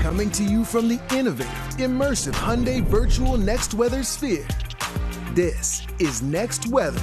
Coming to you from the innovative, immersive Hyundai Virtual Next Weather Sphere. This is Next Weather.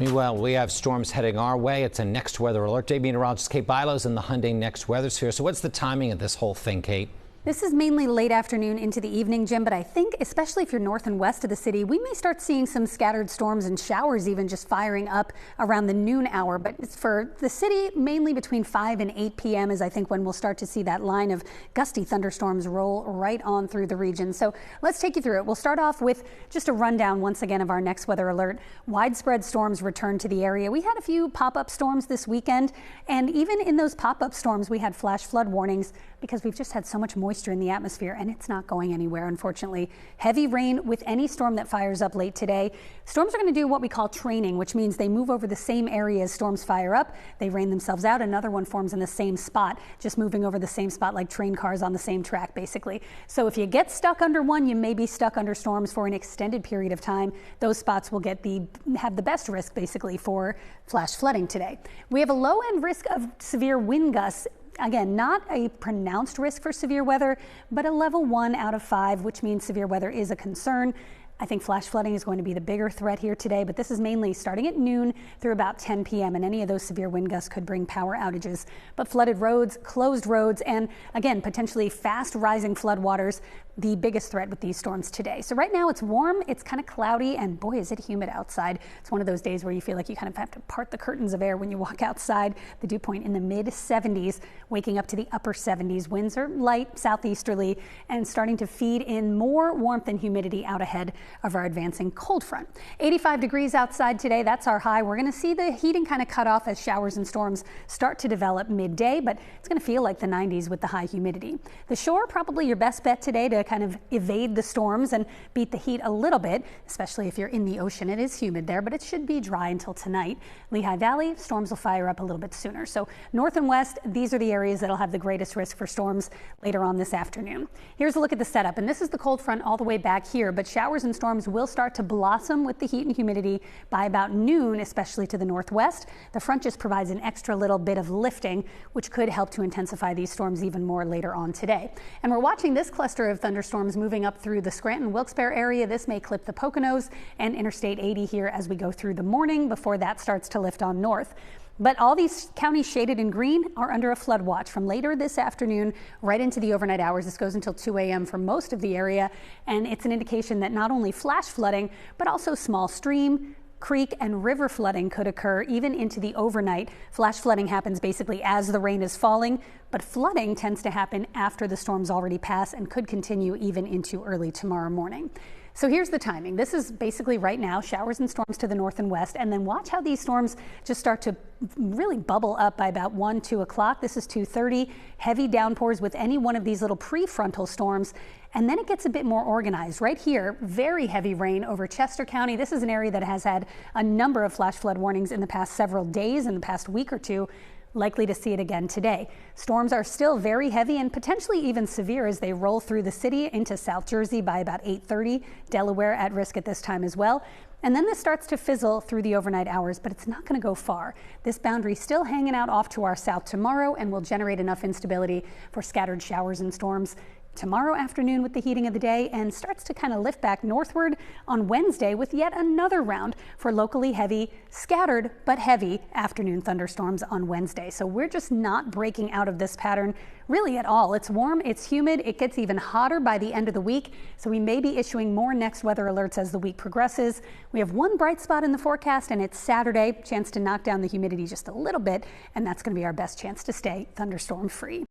Meanwhile, we have storms heading our way. It's a Next Weather alert day. Meteorologist Kate Bilo is in the Hyundai Next Weather Sphere. So what's the timing of this whole thing, Kate? This is mainly late afternoon into the evening, Jim, but I think especially if you're north and west of the city, we may start seeing some scattered storms and showers even just firing up around the noon hour. But it's for the city, mainly between 5 and 8 p.m. is I think when we'll start to see that line of gusty thunderstorms roll right on through the region. So let's take you through it. We'll start off with just a rundown once again of our Next Weather Alert. Widespread storms return to the area. We had a few pop-up storms this weekend, and even in those pop-up storms, we had flash flood warnings because we've just had so much moisture in the atmosphere and it's not going anywhere, unfortunately. Heavy rain with any storm that fires up late today. Storms are going to do what we call training, which means they move over the same area as storms fire up. They rain themselves out. Another one forms in the same spot, just moving over the same spot like train cars on the same track, basically. So if you get stuck under one, you may be stuck under storms for an extended period of time. Those spots will have the best risk, basically, for flash flooding today. We have a low end risk of severe wind gusts. Again, not a pronounced risk for severe weather, but a level 1 out of 5, which means severe weather is a concern. I think flash flooding is going to be the bigger threat here today, but this is mainly starting at noon through about 10 p.m. and any of those severe wind gusts could bring power outages. But flooded roads, closed roads, and again, potentially fast rising floodwaters, the biggest threat with these storms today. So right now it's warm, it's kind of cloudy, and boy, is it humid outside. It's one of those days where you feel like you kind of have to part the curtains of air when you walk outside. The dew point in the mid 70s, waking up to the upper 70s. Winds are light, southeasterly, and starting to feed in more warmth and humidity out ahead of our advancing cold front. 85 degrees outside today, that's our high. We're going to see the heating kind of cut off as showers and storms start to develop midday, but it's going to feel like the 90s with the high humidity. The shore, probably your best bet today to kind of evade the storms and beat the heat a little bit, especially if you're in the ocean. It is humid there, but it should be dry until tonight. Lehigh Valley, storms will fire up a little bit sooner. So north and west, these are the areas that'll have the greatest risk for storms later on this afternoon. Here's a look at the setup, and this is the cold front all the way back here, but showers and storms will start to blossom with the heat and humidity by about noon, especially to the northwest. The front just provides an extra little bit of lifting, which could help to intensify these storms even more later on today. And we're watching this cluster of thunderstorms moving up through the Scranton-Wilkes-Barre area. This may clip the Poconos and Interstate 80 here as we go through the morning before that starts to lift on north. But all these counties shaded in green are under a flood watch from later this afternoon right into the overnight hours. This goes until 2 a.m. for most of the area, and it's an indication that not only flash flooding, but also small stream, creek and river flooding could occur even into the overnight. Flash flooding happens basically as the rain is falling, but flooding tends to happen after the storms already pass and could continue even into early tomorrow morning. So here's the timing. This is basically right now, showers and storms to the north and west, and then watch how these storms just start to really bubble up by about 1, 2 o'clock. This is 2:30, heavy downpours with any one of these little prefrontal storms. And then it gets a bit more organized. Right here, very heavy rain over Chester County. This is an area that has had a number of flash flood warnings in the past several days, in the past week or two. Likely to see it again today. Storms are still very heavy and potentially even severe as they roll through the city into South Jersey by about 8:30. Delaware at risk at this time as well. And then this starts to fizzle through the overnight hours, but it's not going to go far. This boundary still hanging out off to our south tomorrow and will generate enough instability for scattered showers and storms tomorrow afternoon with the heating of the day, and starts to kind of lift back northward on Wednesday with yet another round for locally heavy, scattered but heavy afternoon thunderstorms on Wednesday. So we're just not breaking out of this pattern really at all. It's warm, it's humid, it gets even hotter by the end of the week. So we may be issuing more next weather alerts as the week progresses. We have one bright spot in the forecast, and it's Saturday, chance to knock down the humidity just a little bit, and that's going to be our best chance to stay thunderstorm free.